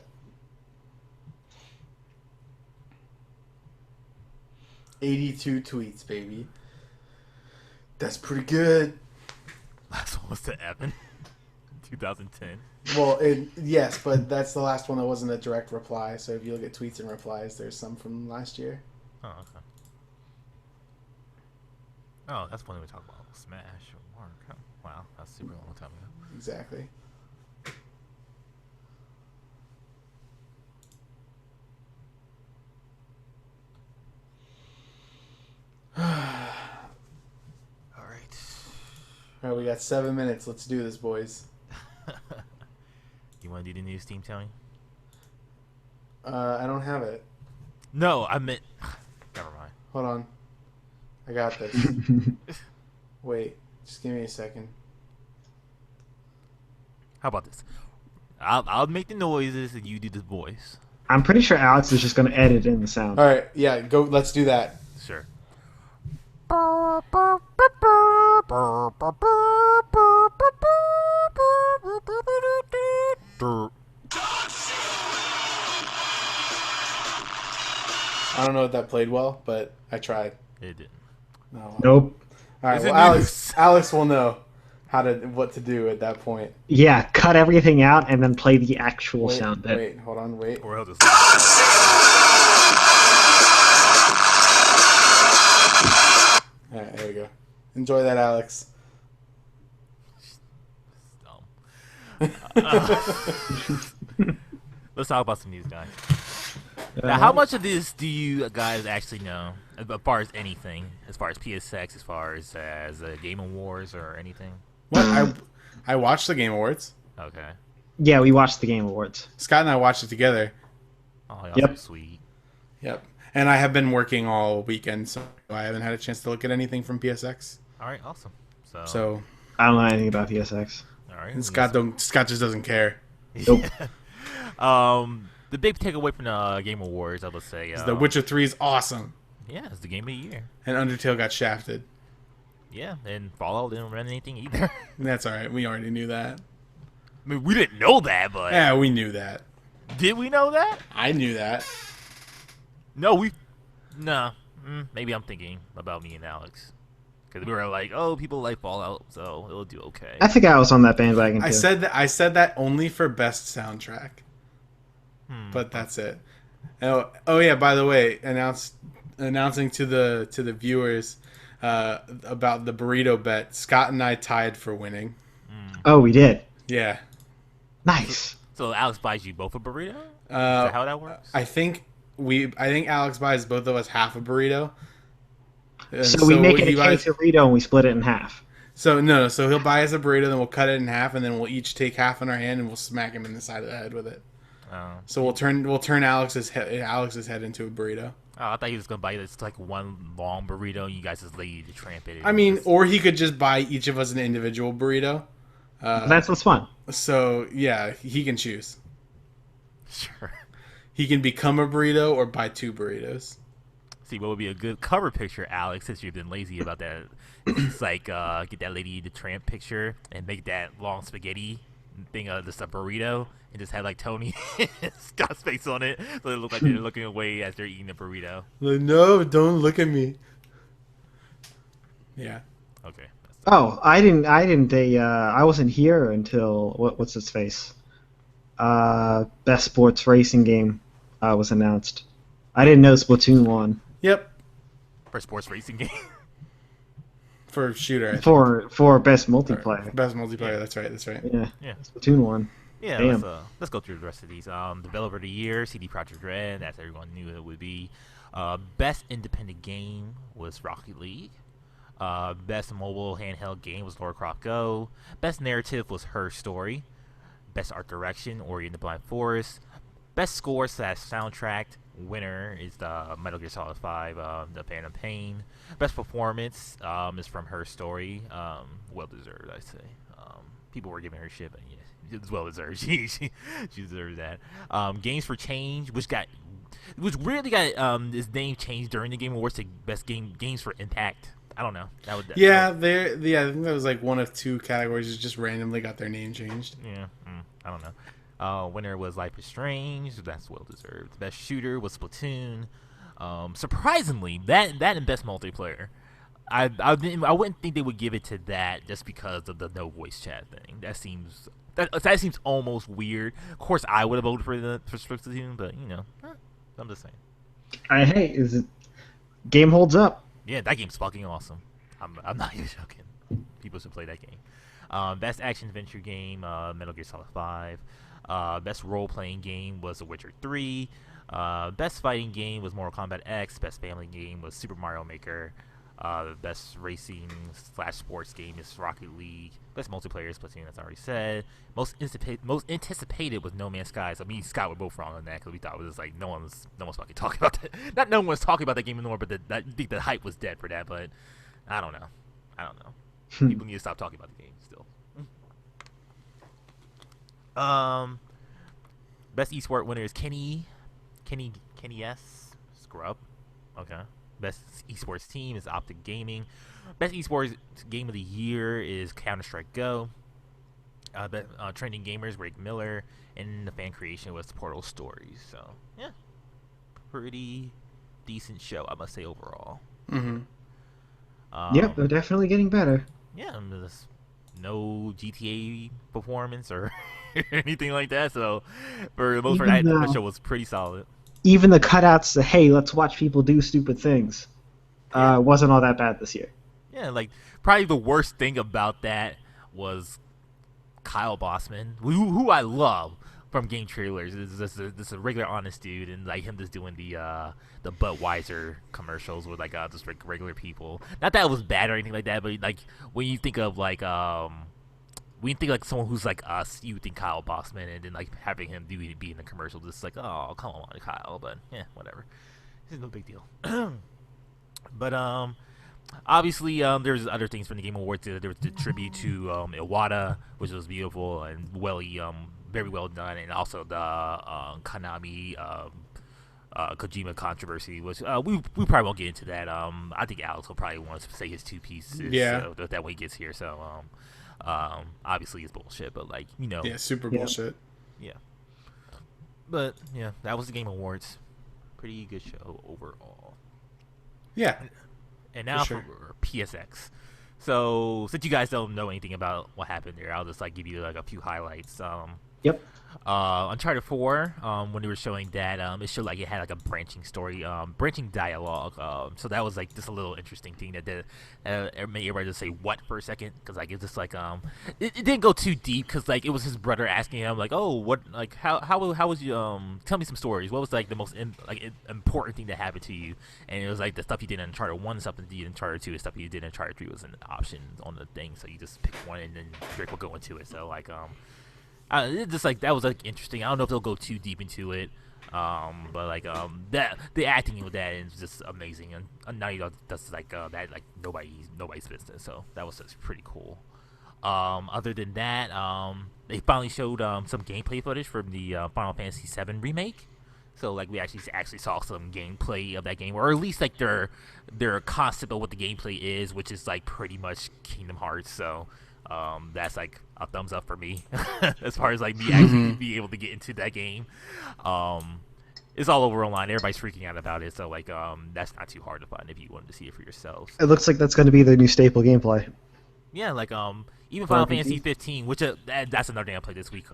82 tweets, baby. That's pretty good. Last one was to Evan, 2010. Well, yes, but that's the last one that wasn't a direct reply. So if you look at tweets and replies, there's some from last year. Oh, okay. Oh, that's when we talk about Smash or Mark. Oh, wow, that's super long time ago. Exactly. All right. All right, we got 7 minutes. Let's do this, boys. You want to do the news team, Tony? I don't have it. No, I meant. Never mind. Hold on. I got this. Wait, just give me a second. How about this? I'll make the noises and you do the voice. I'm pretty sure Alex is just going to edit in the sound. All right, yeah, go. Let's do that. Sure. I don't know if that played well, but I tried. It didn't. No. Nope. All right, Is it well, news? Alex will know what to do at that point. Yeah, cut everything out and then play the actual Wait, sound bit. wait, hold on, wait. Or I'll just. All right, there we go. Enjoy that, Alex. Let's talk about some news, guys. Now, how much of this do you guys actually know, as far as anything, as far as PSX, as far as Game Awards or anything? What? I watched the Game Awards. Okay. Yeah, we watched the Game Awards. Scott and I watched it together. Oh, y'all Yep. so sweet. Yep. And I have been working all weekend, so I haven't had a chance to look at anything from PSX. All right, awesome. So, I don't know anything about PSX. all right. and Scott just doesn't care. Nope. The big takeaway from the Game Awards, I would say, The Witcher 3 is awesome, yeah, it's the game of the year. and Undertale got shafted. Yeah, and Fallout didn't run anything either. That's all right. We already knew that. I mean, we didn't know that, but Yeah, we knew that. did we know that? I knew that. No, maybe I'm thinking about me and Alex. Because we were like, oh, people like Fallout, so it'll do okay. I think I was on that bandwagon too. I said that only for best soundtrack. But that's it. Oh yeah, by the way, announcing to the viewers about the burrito bet. Scott and I tied for winning. Oh, we did. Yeah. Nice. So Alex buys you both a burrito? Is that how that works? I think Alex buys both of us half a burrito. And So we make it a he buys- quesarito and we split it in half. So no, so he'll buy us a burrito, then we'll cut it in half, and then we'll each take half in our hand, and we'll smack him in the side of the head with it. Oh. So we'll turn Alex's head into a burrito. Oh, I thought he was gonna buy this like one long burrito, and you guys just lay to tramp it. I And mean, just... or he could just buy each of us an individual burrito. That's what's fun. So yeah, he can choose. Sure. He can become a burrito or buy 2 burritos. See, what would be a good cover picture, Alex, since you've been lazy about that? It's like get that Lady the Tramp picture and make that long spaghetti thing just a burrito and just have like Tony Scott's face on it, so they look like they're looking away as they're eating a burrito. Like, no, don't look at me. Yeah. Okay. Oh, I didn't. I wasn't here until what's his face? Best sports racing game was announced. I didn't know Splatoon won Yep. For sports racing game. For shooter. I think. for best Or multiplayer. best multiplayer. That's right. That's right. Yeah, Yeah. Splatoon won. Yeah, Damn. let's go through the rest of these. Developer of the year, CD Projekt Red. That's everyone knew it would be. Best independent game was Rocket League. Best mobile handheld game was Lara Croft Go. Best narrative was Her Story. Best art direction, Ori and the Blind Forest. Best score / soundtrack winner is the Metal Gear Solid 5, The Phantom Pain. Best performance is from Her Story. Well deserved, I'd say. People were giving her shit, but yeah, it's well deserved. She deserves that. Games for Change, which weirdly got his name changed during the Game Awards to Best Games for Impact. I don't know. I think that was like one of 2 categories that just randomly got their name changed. Yeah, I don't know. Winner was Life is Strange. That's well deserved. Best shooter was Splatoon. Surprisingly, that and best multiplayer. I wouldn't think they would give it to that just because of the no voice chat thing. That seems almost weird. Of course, I would have voted for Splatoon, but I'm just saying. Hey, game holds up. Yeah, that game's fucking awesome. I'm not even joking. People should play that game. Best action adventure game, Metal Gear Solid 5. Best role playing game was The Witcher 3. Best fighting game was Mortal Kombat X. Best family game was Super Mario Maker. Best racing / sports game is Rocket League. Best multiplayer is Splatoon, that's already said. Most anticipated was No Man's Sky. So me and Scott were both wrong on that because we thought it was like no one's fucking talking about that. Not no one was talking about that game anymore, but I think the hype was dead for that. But I don't know. People need to stop talking about the game still. Best esport winner is Kenny S. Scrub. Okay. Best esports team is Optic Gaming. Best esports game of the year is Counter-Strike Go. Trending gamers, Rick Miller, and the fan creation was Portal Stories. So yeah, pretty decent show, I must say overall. Mm-hmm. Yep, they're definitely getting better. Yeah, there's no GTA performance or anything like that. So for the most part, that show was pretty solid. Even the cutouts to, hey, let's watch people do stupid things, wasn't all that bad this year. Yeah, like probably the worst thing about that was Kyle Bossman, who I love from game trailers. This is a regular honest dude, and like him just doing the Budweiser commercials with like just regular people. Not that it was bad or anything like that, but like when you think of like when you think like someone who's like us, you think Kyle Bossman, and then like having him be in the commercial, just like, oh, come on, Kyle. But yeah, whatever. It's no big deal. But obviously there's other things from the Game Awards. There was the tribute to Iwata, which was beautiful and very well done, and also the Konami Kojima controversy, which we probably won't get into that. I think Alex will probably want to say his 2 pieces. Yeah. So that way he gets here. So obviously it's bullshit, but like Yeah, super bullshit. Yeah. But yeah, that was the Game Awards. Pretty good show overall. Yeah. And now sure. for PSX. So since you guys don't know anything about what happened there, I'll just like give you like a few highlights. Yep. Uncharted 4, when they were showing that, it showed like it had like a branching story, branching dialogue. So that was like just a little interesting thing that did made everybody just say what for a second, because like it's just like it didn't go too deep, because like it was his brother asking him like, oh, what, like how was you, tell me some stories. What was like the most important thing that happened to you? And it was like the stuff you did in Uncharted 1, stuff you did in Uncharted 2, the stuff you did in Uncharted 3 was an option on the thing, so you just pick one and then Rick will go into it. So like it's just like that was like interesting. I don't know if they'll go too deep into it. But like that the acting with that is just amazing, and Naughty Dog does like that like nobody's business. So that was just pretty cool. Other than that, they finally showed some gameplay footage from the Final Fantasy VII remake. So like we actually saw some gameplay of that game, or at least like their concept of what the gameplay is, which is like pretty much Kingdom Hearts. So that's like a thumbs up for me as far as like me actually being able to get into that game. It's all over online. Everybody's freaking out about it, so like that's not too hard to find if you wanted to see it for yourselves. It looks like that's going to be their new staple gameplay. Yeah, like even Final Fantasy 15, which that's another game I played this week.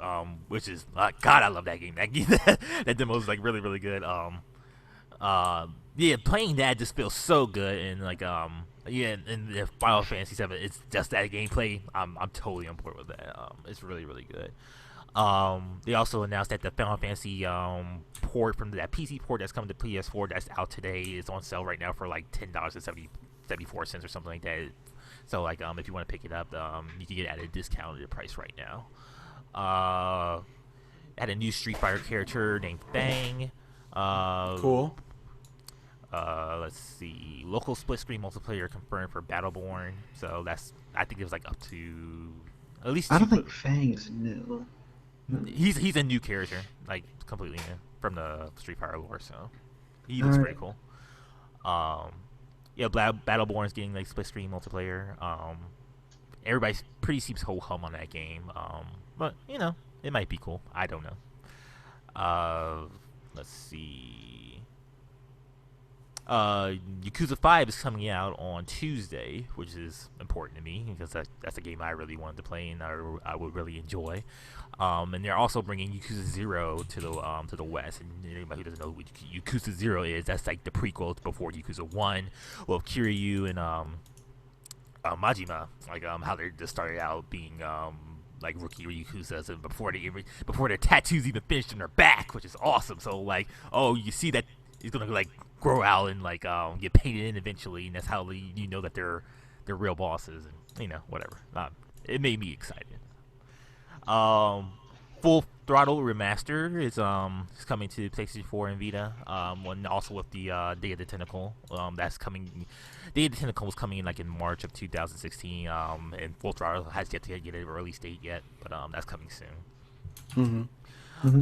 Which is God, I love that game. That demo is like really good. Yeah, playing that just feels so good, and like yeah, and the Final Fantasy 7, it's just that gameplay. I'm totally on board with that. It's really good. They also announced that the Final Fantasy port from that PC port that's coming to PS4 that's out today is on sale right now for like $10.74 or something like that. So like if you want to pick it up, you can get it at a discounted price right now. Had a new Street Fighter character named Fang. Cool. Let's see. Local split screen multiplayer confirmed for Battleborn. So I think it was like up to at least. I don't think Fang is new. He's a new character, like completely new from the Street Fighter lore. So he looks pretty cool. Yeah, Battleborn's getting like split screen multiplayer. Everybody pretty seems ho hum on that game. But you know, it might be cool. I don't know. Let's see. Yakuza 5 is coming out on Tuesday, which is important to me because that's a game I really wanted to play and I would really enjoy. And they're also bringing Yakuza 0 to the West. And anybody who doesn't know what Yakuza 0 is, that's like the prequel before Yakuza 1, with Kiryu and Majima, like how they just started out being like rookie Yakuzas, and before their tattoos even finished on their back, which is awesome. So like, oh, you see that he's gonna like grow out and like get painted in eventually, and that's how you know that they're real bosses, and you know whatever. It made me excited. Full Throttle Remaster is coming to PlayStation 4 and Vita. And also with the Day of the Tentacle, that's coming. Day of the Tentacle was coming in like in March of 2016. And Full Throttle has yet to get a release date yet, but that's coming soon.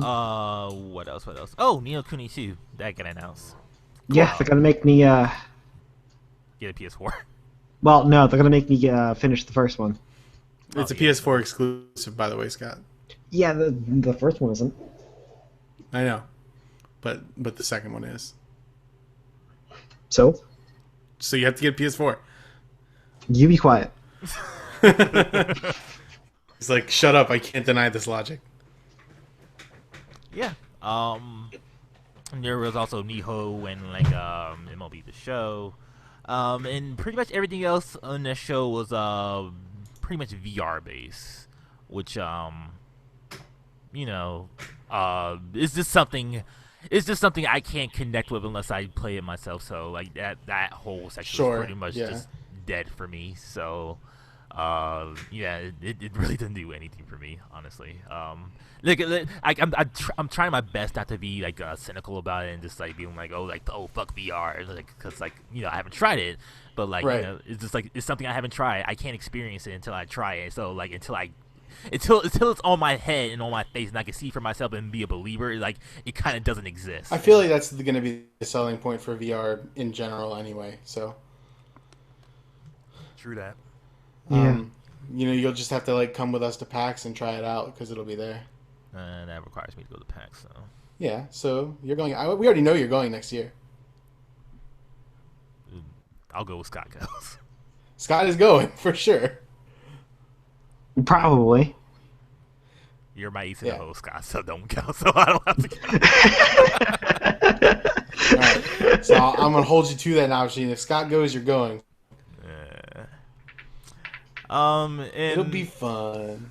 What else? Oh, Neo Kuni 2 that got announced. Yeah, they're gonna make me get a PS4. Well, no, they're gonna make me finish the first one. It's a PS4 exclusive, by the way, Scott. Yeah, the first one isn't. I know, but the second one is. So you have to get a PS4. You be quiet. He's like, shut up! I can't deny this logic. Yeah. There was also Niho and like MLB The Show, and pretty much everything else on the show was pretty much VR based, which you know, it's just something I can't connect with unless I play it myself. So like that whole section is pretty much just dead for me. So yeah, it really doesn't do anything for me, honestly. Like I'm trying my best not to be like cynical about it and just like being like, oh fuck VR, like, because like, you know, I haven't tried it, but like, you know, it's just like, it's something I haven't tried. I can't experience it until I try it. So like until it's on my head and on my face and I can see for myself and be a believer, like it kind of doesn't exist. I feel like that's going to be the selling point for VR in general anyway. So true that. Yeah. You know, you'll just have to like come with us to PAX and try it out because it'll be there. That requires me to go to PAX, so. Yeah, so you're going. We already know you're going next year. I'll go with Scott goes. Scott is going for sure. Probably. You're my Ethan host, Scott, so don't go. So I don't have to go. All right, so I'm gonna hold you to that now, Sheen. If Scott goes, you're going. And it'll be fun.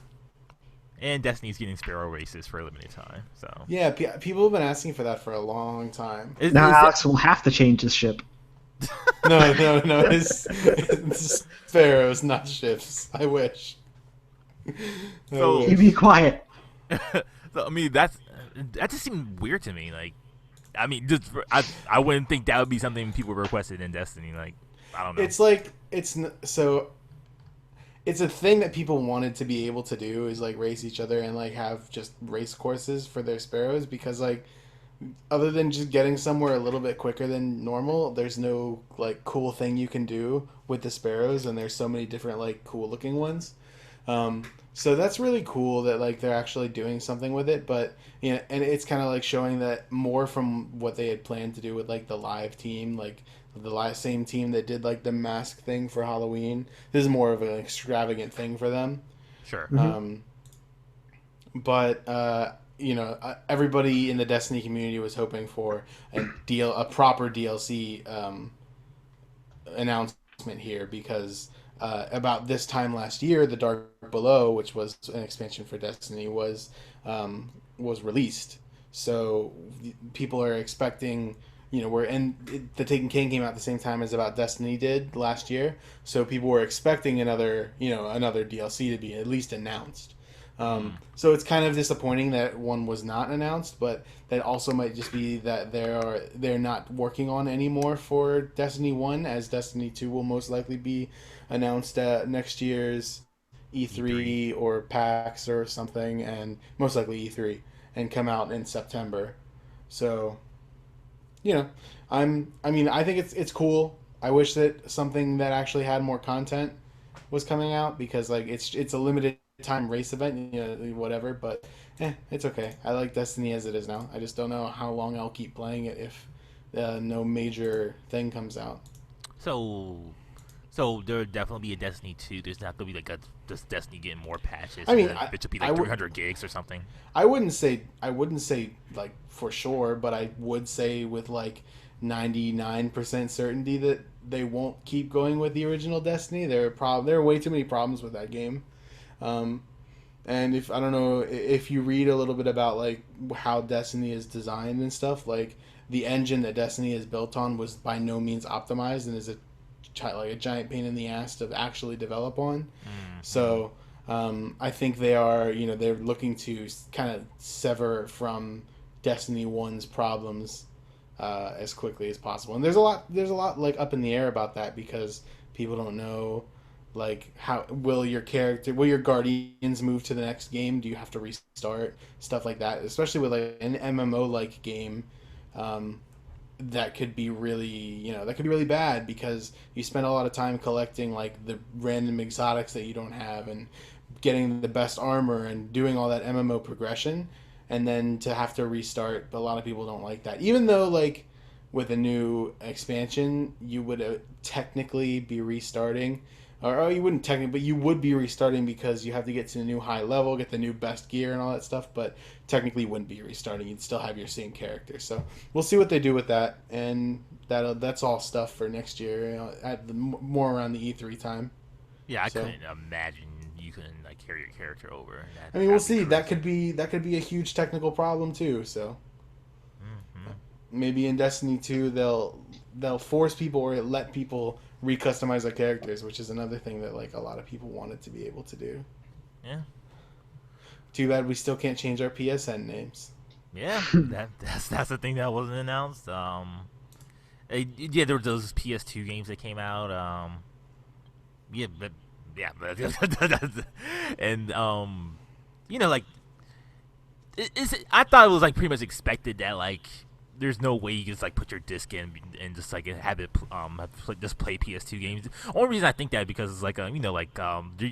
And Destiny's getting Sparrow races for a limited time. So yeah, people have been asking for that for a long time. Now Alex will have to change his ship. No. It's sparrows, not ships. I wish. So you be quiet. So I mean, that just seemed weird to me. Like I mean, just I wouldn't think that would be something people requested in Destiny. Like, I don't know. It's like so it's a thing that people wanted to be able to do is like race each other and like have just race courses for their sparrows because like other than just getting somewhere a little bit quicker than normal, there's no like cool thing you can do with the sparrows, and there's so many different like cool looking ones. So that's really cool that like they're actually doing something with it, but you know, and it's kind of like showing that more from what they had planned to do with like the live team, like the last same team that did like the mask thing for Halloween. This is more of an extravagant thing for them. Sure. Um, but you know, everybody in the Destiny community was hoping for a proper DLC announcement here because about this time last year, the Dark Below, which was an expansion for Destiny, was released. So people are expecting, you know, the Taken King came out at the same time as about Destiny did last year. So people were expecting another DLC to be at least announced. So it's kind of disappointing that one was not announced, but that also might just be that they're not working on anymore for Destiny 1, as Destiny 2 will most likely be announced at next year's E3 or PAX or something, and most likely E3, and come out in September. So, you know, I think it's cool. I wish that something that actually had more content was coming out because like it's a limited time race event, you know, whatever. But it's okay. I like Destiny as it is now. I just don't know how long I'll keep playing it if no major thing comes out. So, so there'll definitely be a Destiny 2. There's not gonna be like a just Destiny getting more patches. I mean, it should be like 300 gigs or something. I wouldn't say like for sure, but I would say with like 99% certainty that they won't keep going with the original Destiny. There are way too many problems with that game. Um, and if I don't know if you read a little bit about like how Destiny is designed and stuff, like the engine that Destiny is built on was by no means optimized and is like a giant pain in the ass to actually develop on. Mm-hmm. So I think they're looking to kind of sever from Destiny 1's problems as quickly as possible. And there's a lot like up in the air about that because people don't know like how will your guardians move to the next game? Do you have to restart stuff like that? Especially with like an MMO like game, that could be really bad because you spend a lot of time collecting like the random exotics that you don't have and getting the best armor and doing all that MMO progression, and then to have to restart. But a lot of people don't like that, even though like with a new expansion you would technically be restarting. Or you wouldn't technically, but you would be restarting because you have to get to the new high level, get the new best gear and all that stuff. But technically, you wouldn't be restarting. You'd still have your same character. So we'll see what they do with that, and that's all stuff for next year. You know, more around the E3 time. Yeah, I couldn't imagine you couldn't like carry your character over. I mean, we'll see. That could be a huge technical problem too. So maybe in Destiny 2 they'll force people or let people recustomize their characters, which is another thing that like a lot of people wanted to be able to do. Yeah. Too bad we still can't change our PSN names. Yeah, that's the thing that wasn't announced. Yeah, there were those PS2 games that came out. And you know, like, I thought it was like pretty much expected that like there's no way you can just like put your disc in and just like have it just play PS2 games. Only reason I think that because it's like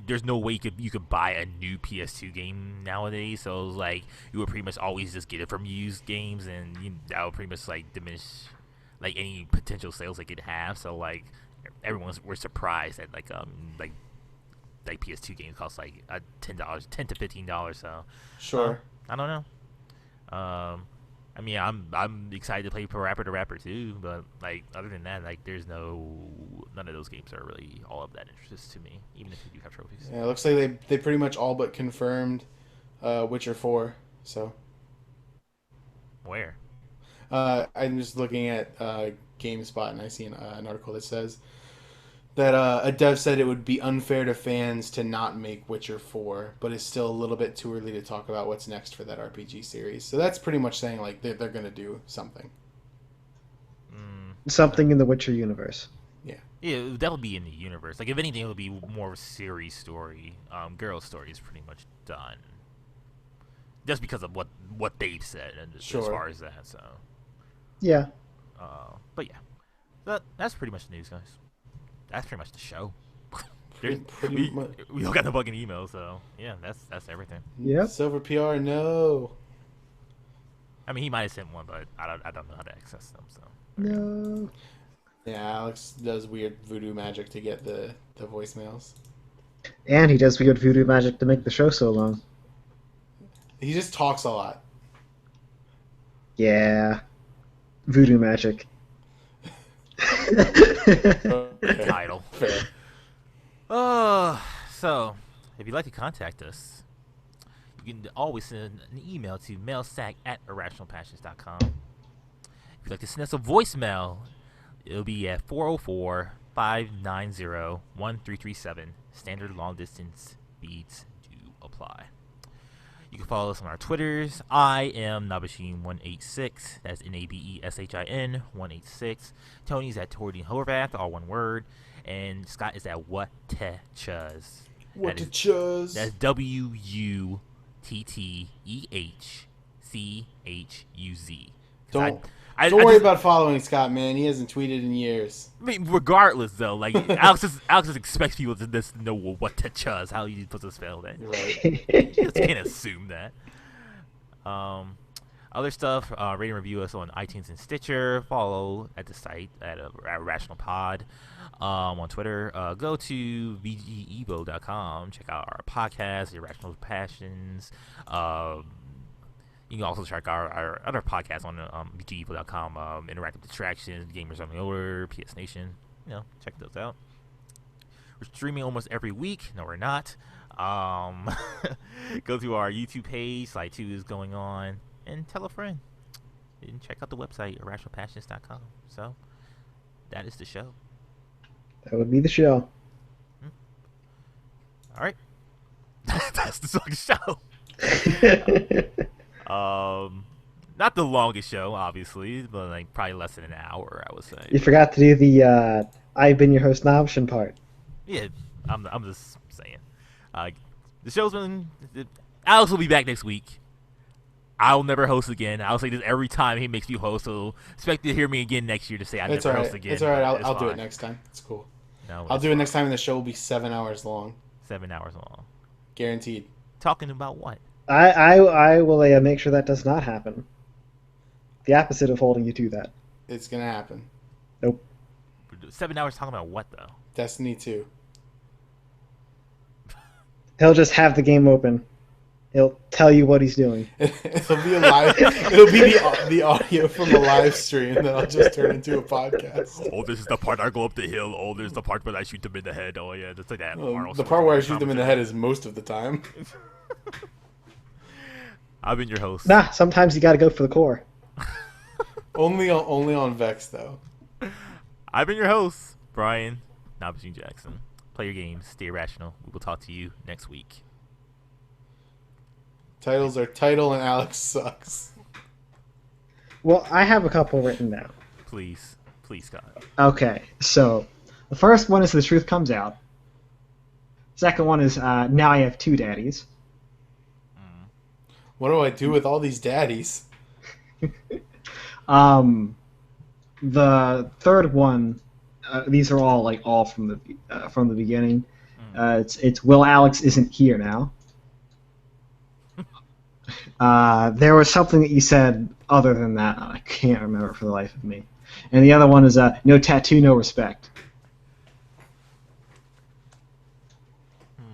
there's no way you could buy a new PS2 game nowadays. So it was like you would pretty much always just get it from used games, and that would pretty much like diminish like any potential sales they could have. So like we're surprised that like PS2 games cost like $10 to $15. So sure, I don't know. I mean, I'm excited to play Rapper to Rapper too, but like other than that, like none of those games are really all of that interest to me, even if you do have trophies. Yeah, it looks like they pretty much all but confirmed Witcher 4. So Where? I'm just looking at GameSpot and I see an article that says that a dev said it would be unfair to fans to not make Witcher 4, but it's still a little bit too early to talk about what's next for that RPG series. So that's pretty much saying like they're going to do something. Something in the Witcher universe. Yeah, that would be in the universe. Like, if anything, it would be more of a series story. Girl's story is pretty much done. Just because of what they've said, and Sure. as far as that, so. Yeah. But yeah, that's pretty much the news, guys. That's pretty much the show. Pretty much. We all got the fucking email, so yeah, that's everything. Yep. Silver PR, no. I mean, he might have sent one, but I don't know how to access them. So No. Yeah, Alex does weird voodoo magic to get the voicemails. And he does weird voodoo magic to make the show so long. He just talks a lot. Yeah. Voodoo magic. the title. Fair. So if you'd like to contact us, you can always send an email to mailsack@irrationalpassions.com. If you'd like to send us a voicemail, it'll be at 404-590-1337. Standard long distance beats do apply. You can follow us on our Twitters. I am Nabashin186. That's Nabeshin 186. Tony's at Tordine Horvath, all one word. And Scott is at Whattechuz. Whattechuz. That's WUTTEHCHUZ. Don't worry about following Scott, man. He hasn't tweeted in years. I mean, regardless, though, like Alex just expects people to just know what Techuz, how you supposed to spell that. Right. You just can't assume that. Other stuff, rate and review us on iTunes and Stitcher. Follow at the site at IrrationalPod. On Twitter, go to vgevo.com. Check out our podcast, Irrational Passions. You can also check our other podcasts on vgevo.com. Interactive Distractions, Gamers on the Order, PS Nation. Check those out. We're streaming almost every week. No, we're not. Go to our YouTube page. Slide 2 is going on. And tell a friend. And check out the website, irrationalpassions.com. So, that is the show. That would be the show. All right. That's the fucking show. Not the longest show, obviously, but like probably less than an hour, I would say. You forgot to do the I've been your host Nobshin part. Yeah, I'm just saying. The show's been. Alex will be back next week. I'll never host again. I'll say this every time he makes me host, so expect to hear me again next year to say I never host again. It's all right. I'll do it next time. It's cool. No, I'll do it next time, and the show will be 7 hours long. 7 hours long. Guaranteed. Talking about what? I will make sure that does not happen. The opposite of holding you to that. It's gonna happen. Nope. 7 hours talking about what, though? Destiny 2. He'll just have the game open. He'll tell you what he's doing. It'll be a live. It'll be the audio from a live stream that I'll just turn into a podcast. Oh, this is the part I go up the hill. Oh, there's the part where I shoot them in the head. Oh yeah, just like that. The part where I shoot them in the head is most of the time. I've been your host. Nah, sometimes you gotta go for the core. only on Vex though. I've been your host, Brian Nabashin Jackson. Play your games, stay rational. We will talk to you next week. Titles are Title and Alex sucks. Well, I have a couple written down. Please, Scott. Okay, so the first one is The Truth Comes Out. Second one is Now I Have Two Daddies. What do I do with all these daddies? The third one, these are all from the beginning. It's Will Alex Isn't Here Now. There was something that you said other than that. I can't remember for the life of me. And the other one is No Tattoo, No Respect.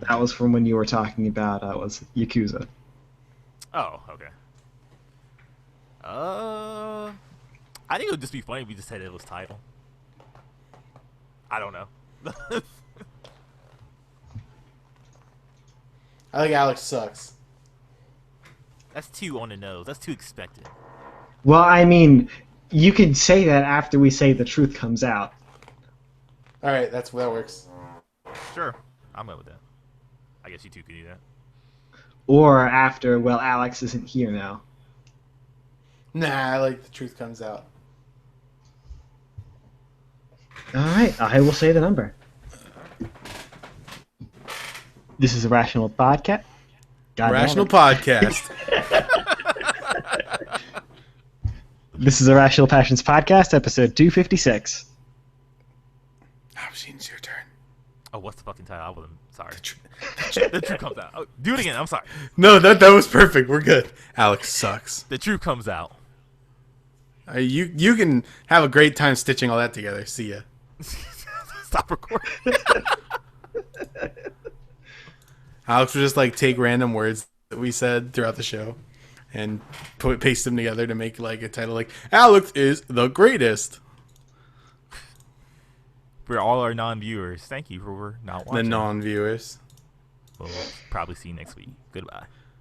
That was from when you were talking about was Yakuza. Oh, okay. I think it would just be funny if we just said it was Title. I don't know. I think Alex sucks. That's too on the nose. That's too expected. Well, I mean, you can say that after we say The Truth Comes Out. All right, that works. Sure, I'm good with that. I guess you two could do that. Or after, well, Alex isn't here now. Nah, I like The Truth Comes Out. All right, I will say the number. This is a Rational Podcast. Irrational Podcast. This is a Rational Passions Podcast, episode 256. Machine, it's your turn. Oh, what's the fucking title? I wasn't sorry. The truth comes out. Oh, do it again. I'm sorry. No, that was perfect. We're good. Alex sucks. The truth comes out. You can have a great time stitching all that together. See ya. Stop recording. Alex will just like take random words that we said throughout the show and paste them together to make like a title like Alex is the greatest. For all our non-viewers, thank you for not watching. The non-viewers. We'll probably see you next week. Goodbye.